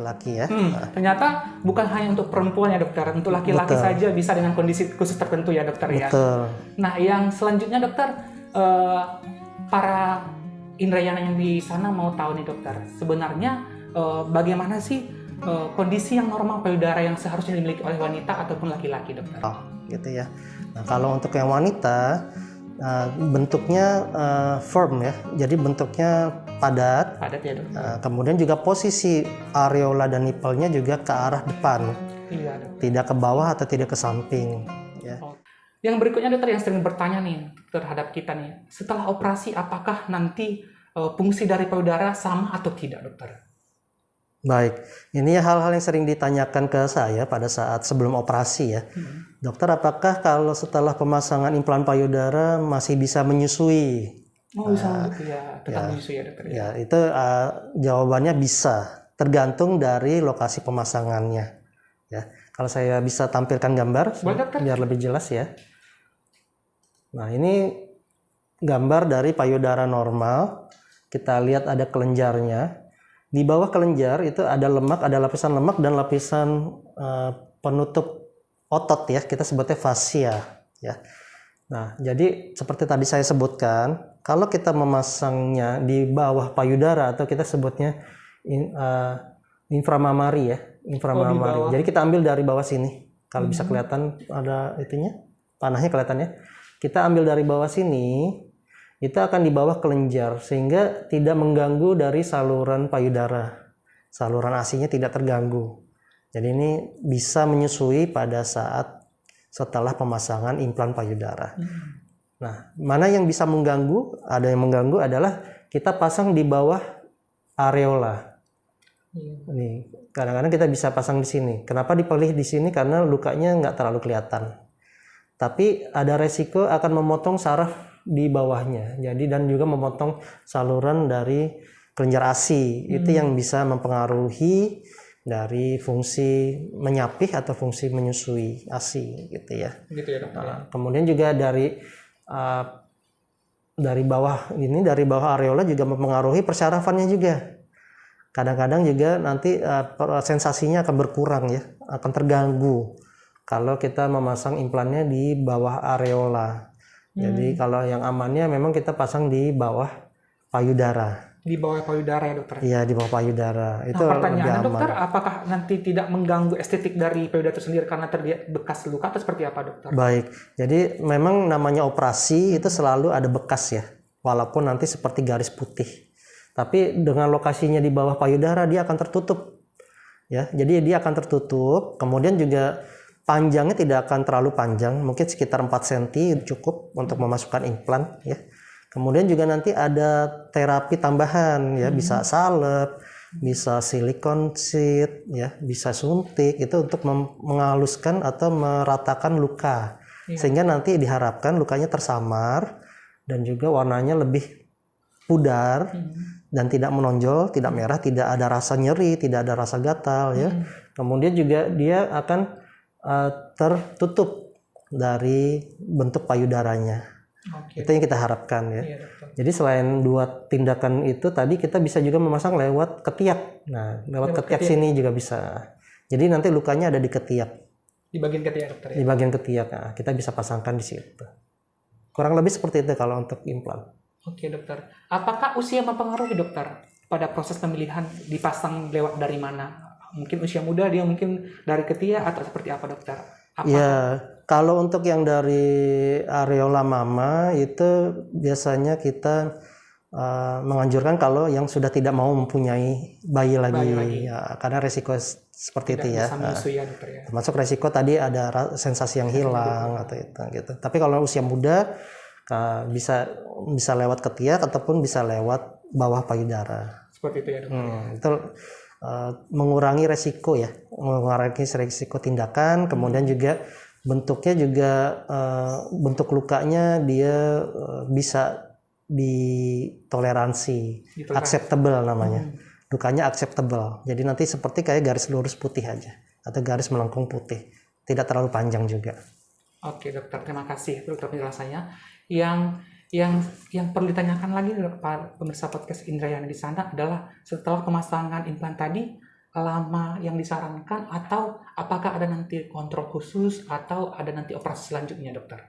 laki-laki ya. Ternyata bukan hanya untuk perempuan ya dokter, untuk laki-laki Betul. saja bisa dengan kondisi khusus tertentu ya dokter ya. Betul. Nah yang selanjutnya dokter, para indrayana yang di sana mau tahu nih dokter, sebenarnya bagaimana sih kondisi yang normal payudara yang seharusnya dimiliki oleh wanita ataupun laki-laki dokter? Oh, gitu ya. Nah, kalau untuk yang wanita bentuknya firm ya, jadi bentuknya padat. Padat ya dokter. Kemudian juga posisi areola dan nipelnya juga ke arah depan, Iya dokter. tidak ke bawah atau tidak ke samping. Ya. Yang berikutnya dokter yang sering bertanya nih terhadap kita nih, setelah operasi apakah nanti fungsi dari payudara sama atau tidak dokter? Baik, ini hal-hal yang sering ditanyakan ke saya pada saat sebelum operasi ya. Dokter, apakah kalau setelah pemasangan implan payudara masih bisa menyusui? Oh bisa ya, tetap menyusui ya dokter ya. Ya, itu jawabannya bisa, tergantung dari lokasi pemasangannya. Ya, kalau saya bisa tampilkan gambar biar lebih jelas ya. Nah, ini gambar dari payudara normal. Kita lihat ada kelenjarnya. Di bawah kelenjar itu ada lemak, ada lapisan lemak dan lapisan penutup otot ya, kita sebutnya fascia ya. Nah, jadi seperti tadi saya sebutkan, kalau kita memasangnya di bawah payudara atau kita sebutnya inframamari ya, inframamari. Jadi kita ambil dari bawah sini. Kalau bisa kelihatan ada itunya, panahnya kelihatannya. Kita ambil dari bawah sini, itu akan di bawah kelenjar sehingga tidak mengganggu dari saluran payudara. Saluran ASI-nya tidak terganggu. Jadi ini bisa menyusui pada saat setelah pemasangan implan payudara. Nah, mana yang bisa mengganggu? Ada yang mengganggu adalah kita pasang di bawah areola. Nih, kadang-kadang kita bisa pasang di sini. Kenapa dipilih di sini? Karena lukanya nggak terlalu kelihatan. Tapi ada resiko akan memotong saraf di bawahnya, jadi dan juga memotong saluran dari kelenjar ASI. Itu yang bisa mempengaruhi dari fungsi menyapih atau fungsi menyusui ASI gitu ya. Gitu ya dokter. Nah, kemudian juga dari bawah ini, dari bawah areola juga mempengaruhi persarafannya juga. Kadang-kadang juga nanti sensasinya akan berkurang ya, akan terganggu kalau kita memasang implannya di bawah areola. Jadi kalau yang amannya memang kita pasang di bawah payudara. Di bawah payudara ya dokter? Iya, di bawah payudara. Itu pertanyaannya dokter, apakah nanti tidak mengganggu estetik dari payudara itu sendiri karena terlihat bekas luka atau seperti apa dokter? Baik, jadi memang namanya operasi itu selalu ada bekas ya, walaupun nanti seperti garis putih. Tapi dengan lokasinya di bawah payudara dia akan tertutup. Ya, jadi dia akan tertutup, kemudian juga panjangnya tidak akan terlalu panjang, mungkin sekitar 4 cm cukup untuk memasukkan implan ya. Kemudian juga nanti ada terapi tambahan ya, bisa salep, bisa silikon sheet ya, bisa suntik, itu untuk menghaluskan atau meratakan luka. Sehingga nanti diharapkan lukanya tersamar dan juga warnanya lebih pudar dan tidak menonjol, tidak merah, tidak ada rasa nyeri, tidak ada rasa gatal ya. Kemudian juga dia akan tertutup dari bentuk payudaranya. Itu yang kita harapkan ya. Jadi selain dua tindakan itu tadi, kita bisa juga memasang lewat ketiak. Nah, lewat ketiak sini juga bisa. Jadi nanti lukanya ada di ketiak. Di bagian ketiak dokter ya? Di bagian ketiak. Nah, kita bisa pasangkan di situ. Kurang lebih seperti itu kalau untuk implan. Oke dokter. Apakah usia mempengaruhi dokter pada proses pemilihan dipasang lewat dari mana? Mungkin usia muda dia mungkin dari ketiak atau seperti apa dokter? Ya, kalau untuk yang dari areola mama itu biasanya kita menganjurkan kalau yang sudah tidak mau mempunyai bayi lagi. Ya, karena resiko seperti itu ya. Dokter, ya. Termasuk resiko tadi ada sensasi yang hilang atau itu gitu. Tapi kalau usia muda bisa lewat ketiak ataupun bisa lewat bawah payudara. Seperti itu ya dokter. Itu mengurangi resiko ya, mengurangi resiko tindakan. Kemudian juga bentuknya juga bentuk lukanya dia bisa ditoleransi, acceptable namanya. Lukanya acceptable. Jadi nanti seperti kayak garis lurus putih aja atau garis melengkung putih, tidak terlalu panjang juga. Oke dokter, terima kasih dokter penjelasannya. Yang perlu ditanyakan lagi para pemirsa podcast Indrayana di sana adalah setelah pemasangan implan tadi, lama yang disarankan, atau apakah ada nanti kontrol khusus atau ada nanti operasi selanjutnya dokter?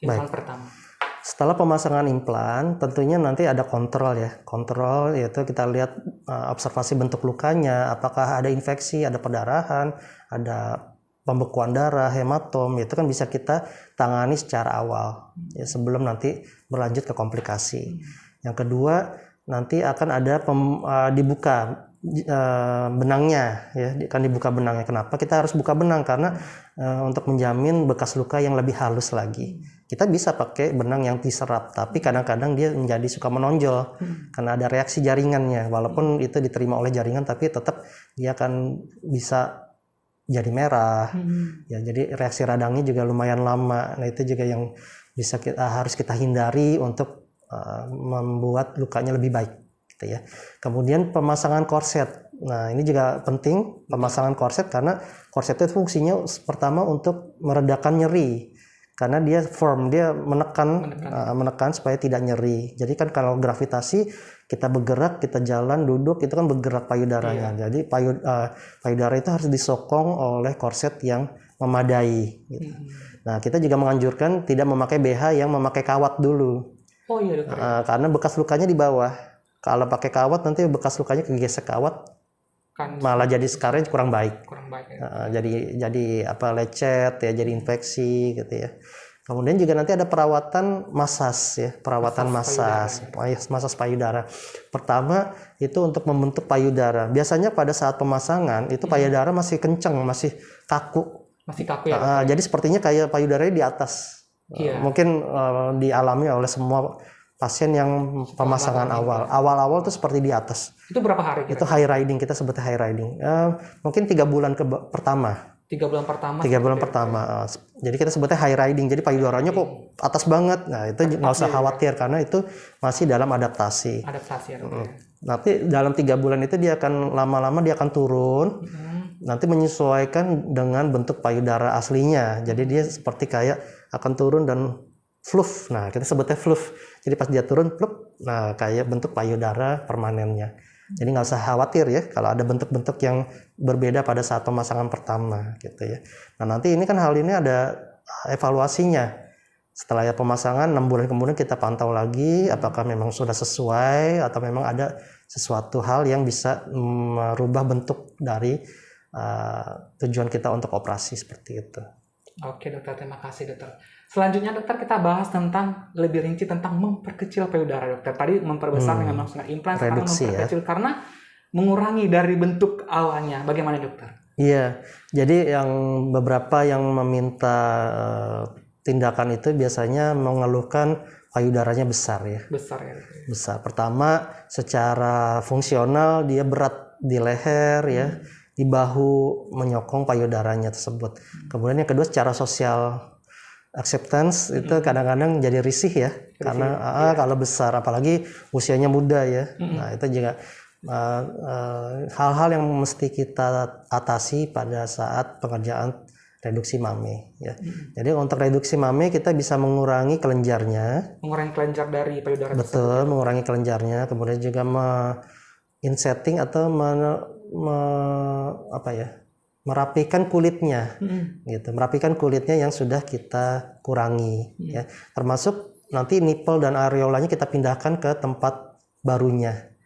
Implan pertama. Setelah pemasangan implan, tentunya nanti ada kontrol ya. Kontrol yaitu kita lihat observasi bentuk lukanya, apakah ada infeksi, ada perdarahan, ada pembekuan darah, hematom, itu kan bisa kita tangani secara awal ya, sebelum nanti berlanjut ke komplikasi. Yang kedua, nanti akan ada dibuka benangnya ya, kan dibuka benangnya. Kenapa kita harus buka benang? Karena untuk menjamin bekas luka yang lebih halus lagi. Kita bisa pakai benang yang diserap, tapi kadang-kadang dia menjadi suka menonjol karena ada reaksi jaringannya. Walaupun itu diterima oleh jaringan, tapi tetap dia akan bisa jadi merah. Ya, jadi reaksi radangnya juga lumayan lama. Nah, itu juga yang bisa harus kita hindari untuk membuat lukanya lebih baik. Gitu ya. Kemudian pemasangan korset. Nah, ini juga penting, pemasangan korset, karena korset itu fungsinya pertama untuk meredakan nyeri. Karena dia firm, dia menekan supaya tidak nyeri. Jadi kan kalau gravitasi, kita bergerak, kita jalan, duduk, itu kan bergerak payudaranya. Jadi payudara itu harus disokong oleh korset yang memadai. Gitu. Nah, kita juga menganjurkan tidak memakai BH yang memakai kawat dulu. Oh iya dokter. Karena bekas lukanya di bawah. Kalau pakai kawat nanti bekas lukanya kegesek kawat, kan malah jadi skarnya kurang baik. Ya. Jadi lecet ya, jadi infeksi gitu ya. Kemudian juga nanti ada perawatan masas ya, masas payudara. Pertama itu untuk membentuk payudara. Biasanya pada saat pemasangan itu payudara masih kencang, masih kaku. Masih kaku ya. Jadi sepertinya kayak payudaranya di atas. Mungkin dialami oleh semua pasien yang pemasangan awal itu seperti di atas. Itu berapa hari? Itu high riding, kita sebutnya high riding. Mungkin 3 bulan pertama. 3 bulan pertama. 3 bulan pertama. Jadi kita sebutnya high riding. Jadi payudaranya kok atas banget. Nah, itu nggak usah khawatir karena itu masih dalam adaptasi. Ya. Nanti dalam 3 bulan itu dia akan lama-lama dia akan turun. Nanti menyesuaikan dengan bentuk payudara aslinya. Jadi dia seperti kayak akan turun dan fluff. Nah, kita sebutnya fluff. Jadi pas dia turun, plup, nah kayak bentuk payudara permanennya. Jadi nggak usah khawatir ya kalau ada bentuk-bentuk yang berbeda pada saat pemasangan pertama gitu ya. Nah, nanti ini kan hal ini ada evaluasinya. Setelah pemasangan 6 bulan kemudian kita pantau lagi apakah memang sudah sesuai atau memang ada sesuatu hal yang bisa merubah bentuk dari tujuan kita untuk operasi seperti itu. Oke dokter, terima kasih dokter. Selanjutnya dokter, kita bahas tentang lebih rinci tentang memperkecil payudara dokter. Tadi memperbesar dengan melakukan implan, sekarang memperkecil ya, karena mengurangi dari bentuk awalnya. Bagaimana dokter? Iya, jadi yang beberapa yang meminta tindakan itu biasanya mengeluhkan payudaranya besar ya. Besar ya. Besar. Pertama, secara fungsional dia berat di leher ya. Di bahu menyokong payudaranya tersebut. Kemudian yang kedua secara sosial acceptance itu kadang-kadang jadi risih ya, karena kalau besar apalagi usianya muda ya. Nah, itu juga hal-hal yang mesti kita atasi pada saat pengerjaan reduksi mame ya. Jadi untuk reduksi mame kita bisa mengurangi kelenjarnya. Mengurangi kelenjar dari payudara. Betul, mengurangi kelenjarnya, kemudian juga insetting atau merapikan kulitnya, gitu. Merapikan kulitnya yang sudah kita kurangi, ya. Termasuk nanti nipple dan areolanya kita pindahkan ke tempat barunya,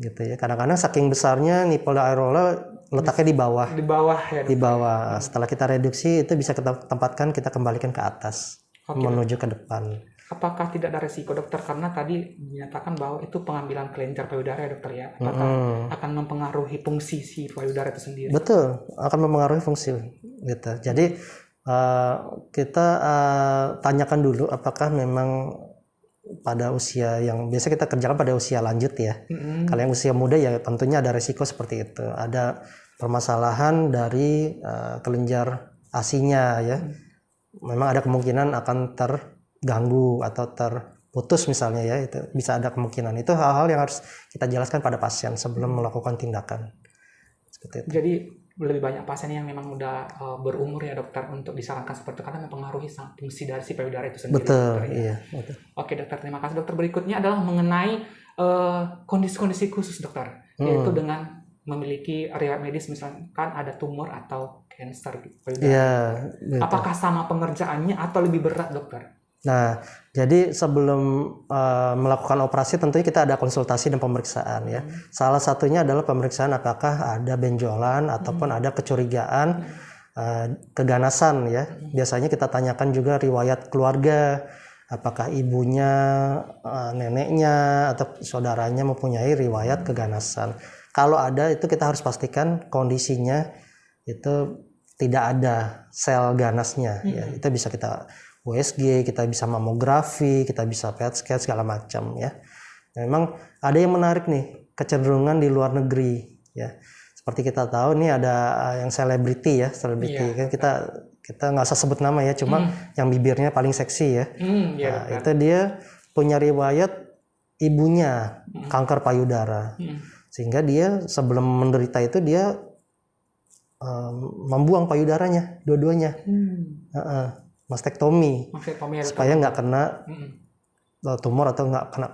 gitu ya. Kadang-kadang saking besarnya nipple dan areola letaknya di bawah. Di bawah ya. Di bawah. Setelah kita reduksi itu bisa kita tempatkan, kita kembalikan ke atas, menuju ke depan. Apakah tidak ada resiko dokter, karena tadi dinyatakan bahwa itu pengambilan kelenjar payudara ya dokter ya, apakah akan mempengaruhi fungsi si payudara itu sendiri? Betul, akan mempengaruhi fungsi gitu. Jadi kita tanyakan dulu apakah memang pada usia yang biasa kita kerjakan pada usia lanjut ya. Kalau yang usia muda ya tentunya ada resiko seperti itu, ada permasalahan dari kelenjar asinya ya. Memang ada kemungkinan akan terganggu atau terputus misalnya ya, itu bisa ada kemungkinan. Itu hal-hal yang harus kita jelaskan pada pasien sebelum melakukan tindakan. Seperti itu. Jadi lebih banyak pasien yang memang udah berumur ya dokter untuk disarankan seperti itu, karena mempengaruhi fungsi dari si payudara itu sendiri. Betul, dokter, ya? Iya. Betul. Oke dokter, terima kasih dokter. Berikutnya adalah mengenai kondisi-kondisi khusus dokter, yaitu dengan memiliki riwayat medis, misalkan ada tumor atau kanker payudara. Iya. Gitu. Apakah sama pengerjaannya atau lebih berat, dokter? Nah, jadi sebelum melakukan operasi tentunya kita ada konsultasi dan pemeriksaan ya. Salah satunya adalah pemeriksaan apakah ada benjolan ataupun ada kecurigaan keganasan ya. Biasanya kita tanyakan juga riwayat keluarga, apakah ibunya, neneknya atau saudaranya mempunyai riwayat keganasan. Kalau ada itu kita harus pastikan kondisinya itu tidak ada sel ganasnya ya. Itu bisa kita USG, kita bisa mamografi, kita bisa PET scan segala macam ya. Memang ada yang menarik nih, kecenderungan di luar negeri ya. Seperti kita tahu nih ada yang selebriti ya, selebriti kan kita nggak usah sebut nama ya, cuma yang bibirnya paling seksi ya. Nah, itu dia punya riwayat ibunya kanker payudara, sehingga dia sebelum menderita itu dia membuang payudaranya dua-duanya. Mastektomi supaya nggak kena tumor atau nggak kena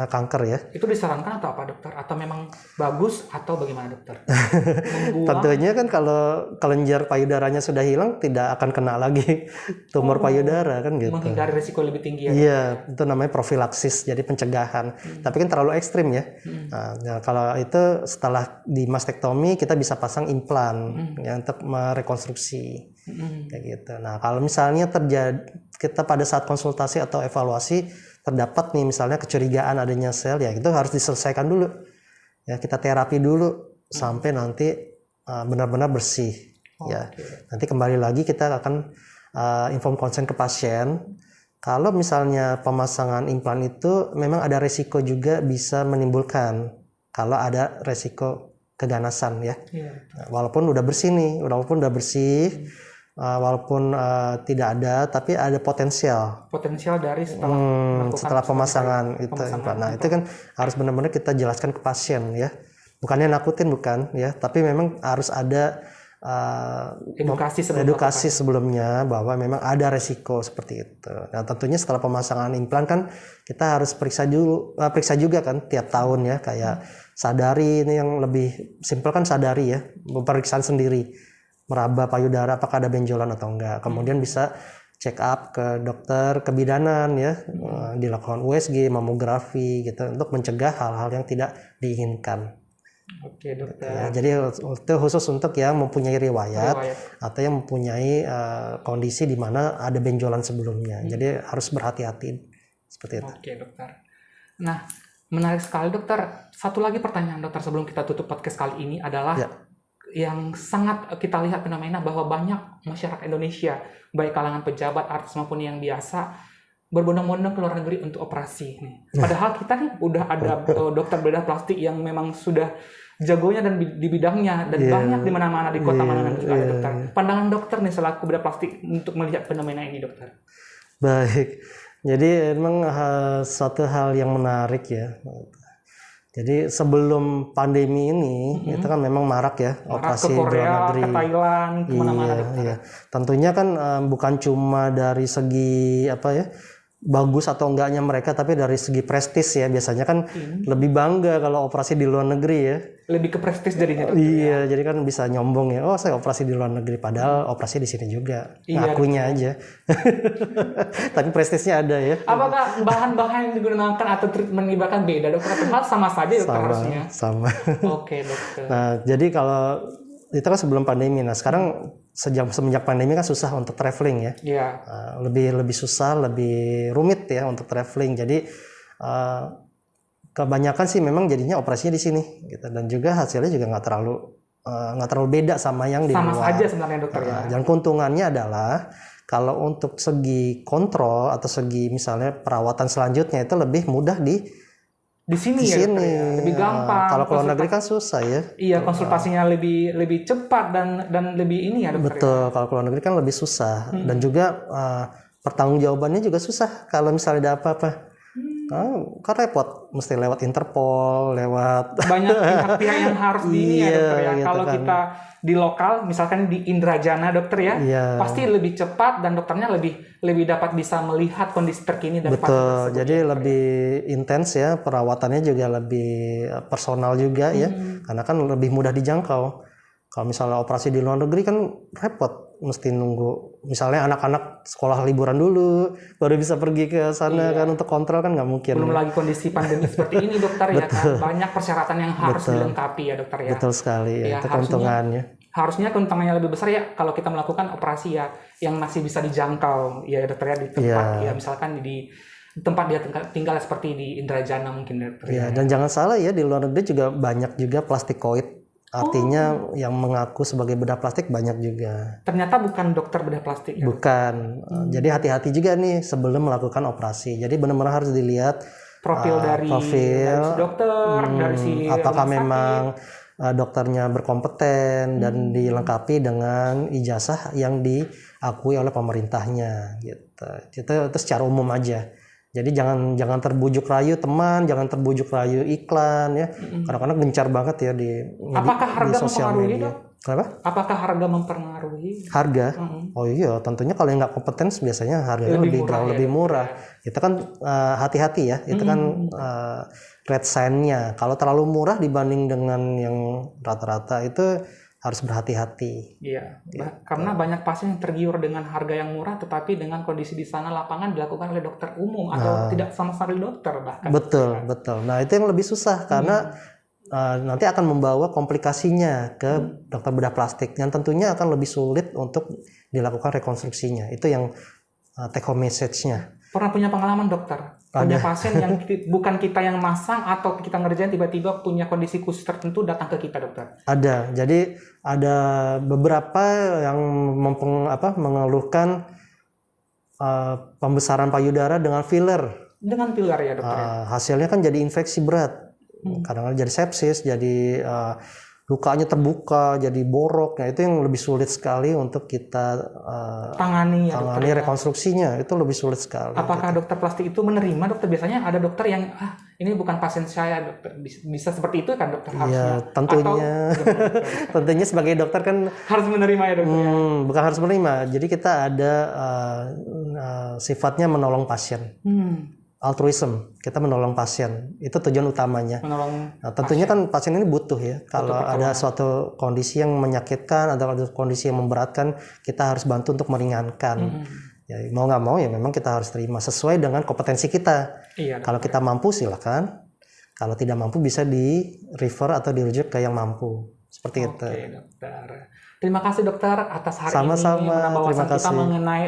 kanker ya. Itu disarankan atau apa, dokter? Atau memang bagus atau bagaimana, dokter? Tentunya kan kalau kelenjar payudaranya sudah hilang tidak akan kena lagi tumor payudara kan gitu. Menghindari risiko lebih tinggi ya? Iya, itu namanya profilaksis, jadi pencegahan. Tapi kan terlalu ekstrim ya. Nah, kalau itu setelah di mastektomi kita bisa pasang implan yang untuk merekonstruksi. Kayak gitu. Nah, kalau misalnya terjadi kita pada saat konsultasi atau evaluasi terdapat nih misalnya kecurigaan adanya sel ya, itu harus diselesaikan dulu. Ya, kita terapi dulu sampai nanti benar-benar bersih ya. Nanti kembali lagi kita akan inform konsen ke pasien. Kalau misalnya pemasangan implan itu memang ada resiko juga bisa menimbulkan kalau ada resiko keganasan ya. Nah, walaupun udah bersih nih, walaupun tidak ada, tapi ada potensial dari setelah pemasangan itu implan. Nah, itu kan harus benar-benar kita jelaskan ke pasien ya. Bukannya nakutin, bukan ya, tapi memang harus ada edukasi sebelumnya bahwa memang ada resiko seperti itu. Nah, tentunya setelah pemasangan implan kan kita harus periksa juga kan tiap tahun ya, kayak sadari, ini yang lebih simpel kan sadari ya, pemeriksaan sendiri, meraba payudara apakah ada benjolan atau enggak. Kemudian bisa check up ke dokter kebidanan ya, dilakukan USG, mamografi gitu untuk mencegah hal-hal yang tidak diinginkan. Oke, dokter. Ya, jadi itu khusus untuk yang mempunyai riwayat atau yang mempunyai kondisi di mana ada benjolan sebelumnya. Jadi harus berhati-hati seperti itu. Oke, dokter. Nah, menarik sekali, dokter. Satu lagi pertanyaan, dokter, sebelum kita tutup podcast kali ini adalah yang sangat kita lihat fenomena bahwa banyak masyarakat Indonesia, baik kalangan pejabat, artis maupun yang biasa, berbondong-bondong ke luar negeri untuk operasi nih. Padahal kita nih udah ada dokter bedah plastik yang memang sudah jagonya dan di bidangnya dan banyak di mana-mana di kota mana-mana juga ada, dokter. Pandangan dokter nih selaku bedah plastik untuk melihat fenomena ini, dokter. Baik. Jadi memang suatu hal yang menarik ya. Jadi sebelum pandemi ini itu kan memang marak ya operasi ke Korea, luar negeri, ke Thailand, kemana-mana. Iya. Tentunya kan bukan cuma dari segi bagus atau enggaknya mereka, tapi dari segi prestis ya. Biasanya kan lebih bangga kalau operasi di luar negeri ya. Lebih ke prestis jadinya, dokter. Iya, jadi kan bisa nyombong ya. Oh, saya operasi di luar negeri, padahal operasi di sini juga. Ngakunya aja. Tapi prestisnya ada ya. Apakah bahan-bahan yang digunakan atau treatment bahkan beda, dokter? Atau sama saja, dokter, harusnya? Sama. Oke, dokter. Nah, jadi kalau itu kan sebelum pandemi. Nah, sekarang semenjak pandemi kan susah untuk traveling ya. Iya. Lebih susah, lebih rumit ya untuk traveling. Jadi kebanyakan sih memang jadinya operasinya di sini gitu. Dan juga hasilnya juga nggak terlalu beda sama yang di luar. Sama saja sebenarnya, dokter ya. Dan keuntungannya adalah kalau untuk segi kontrol atau segi misalnya perawatan selanjutnya itu lebih mudah di sini ya, dokter, ya. Lebih gampang. Kalau ke luar negeri kan susah ya. Iya, konsultasinya lebih cepat dan lebih ini ya, dokter. Betul, kalau ke luar negeri kan lebih susah dan juga pertanggungjawabannya juga susah kalau misalnya ada apa-apa. Kan repot, mesti lewat Interpol, lewat Banyak pihak-pihak yang harus di ini ya dokter ya. gitu Kalau kan. kita di lokal, misalkan di Indrajana dokter ya, Iya. pasti lebih cepat dan dokternya lebih dapat bisa melihat kondisi terkini dari pasien Betul, tersebut. jadi lebih intens ya, perawatannya juga lebih personal juga ya, karena kan lebih mudah dijangkau. Kalau misalnya operasi di luar negeri kan repot, mesti nunggu. Misalnya anak-anak sekolah liburan dulu, baru bisa pergi ke sana kan untuk kontrol kan nggak mungkin. Belum lagi kondisi pandemi seperti ini dokter ya kan, banyak persyaratan yang harus dilengkapi ya dokter ya. Betul sekali ya, Ya, itu keuntungannya. Harusnya keuntungannya lebih besar ya kalau kita melakukan operasi ya yang masih bisa dijangkau ya dokter ya di tempat ya misalkan di tempat dia tinggal seperti di Indrajana mungkin dokter ya. Dan jangan salah ya, di luar negeri juga banyak juga plastikoid. Artinya yang mengaku sebagai bedah plastik banyak juga. Ternyata bukan dokter bedah plastik ya? Bukan. Jadi hati-hati juga nih sebelum melakukan operasi. Jadi benar-benar harus dilihat profil dari si dokter, dari si apakah memang dokternya berkompeten dan dilengkapi dengan ijazah yang diakui oleh pemerintahnya gitu. Itu secara umum aja. Jadi jangan terbujuk rayu teman, jangan terbujuk rayu iklan ya. Kadang-kadang gencar banget ya di sosial media. Kenapa? Apakah harga mempengaruhi? Harga? Oh iya, tentunya kalau yang nggak kompeten biasanya harganya lebih murah. Itu kan hati-hati ya. Itu kan red sign-nya. Kalau terlalu murah dibanding dengan yang rata-rata itu harus berhati-hati. Iya, karena banyak pasien yang tergiur dengan harga yang murah, tetapi dengan kondisi di sana lapangan dilakukan oleh dokter umum atau tidak sama sekali dokter bahkan. Betul. Nah itu yang lebih susah karena nanti akan membawa komplikasinya ke dokter bedah plastik yang tentunya akan lebih sulit untuk dilakukan rekonstruksinya. Itu yang take home message-nya. Pernah punya pengalaman dokter? Punya pasien yang bukan kita yang masang atau kita ngerjain tiba-tiba punya kondisi khusus tertentu datang ke kita dokter? Ada. Jadi ada beberapa yang mengeluhkan pembesaran payudara dengan filler. Dengan filler ya dokter? Hasilnya kan jadi infeksi berat. Kadang-kadang jadi sepsis, jadi lukanya terbuka, jadi borok. Nah itu yang lebih sulit sekali untuk kita tangani rekonstruksinya. Itu lebih sulit sekali. Apakah dokter plastik itu menerima dokter? Biasanya ada dokter yang ini bukan pasien saya dokter. Bisa seperti itu kan dokter harusnya? Ya tentunya. Tentunya sebagai dokter kan harus menerima ya dokter. Bukan harus menerima. Jadi kita ada sifatnya menolong pasien. Altruism, kita menolong pasien, itu tujuan utamanya. Tentunya kan pasien ini butuh ya. Kalau ada suatu kondisi yang menyakitkan atau ada kondisi yang memberatkan, kita harus bantu untuk meringankan. Ya, mau nggak mau ya memang kita harus terima sesuai dengan kompetensi kita. Kalau kita mampu silakan. Kalau tidak mampu bisa di refer atau dirujuk ke yang mampu. Seperti itu. Oke dokter. Terima kasih dokter atas hari Sama-sama, ini menambah wawasan kita kasih. mengenai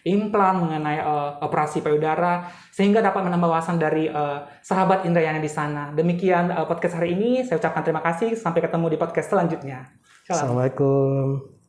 implan, mengenai operasi payudara, sehingga dapat menambah wawasan dari sahabat Indrayana di sana. Demikian podcast hari ini, saya ucapkan terima kasih. Sampai ketemu di podcast selanjutnya. Shalom. Assalamualaikum.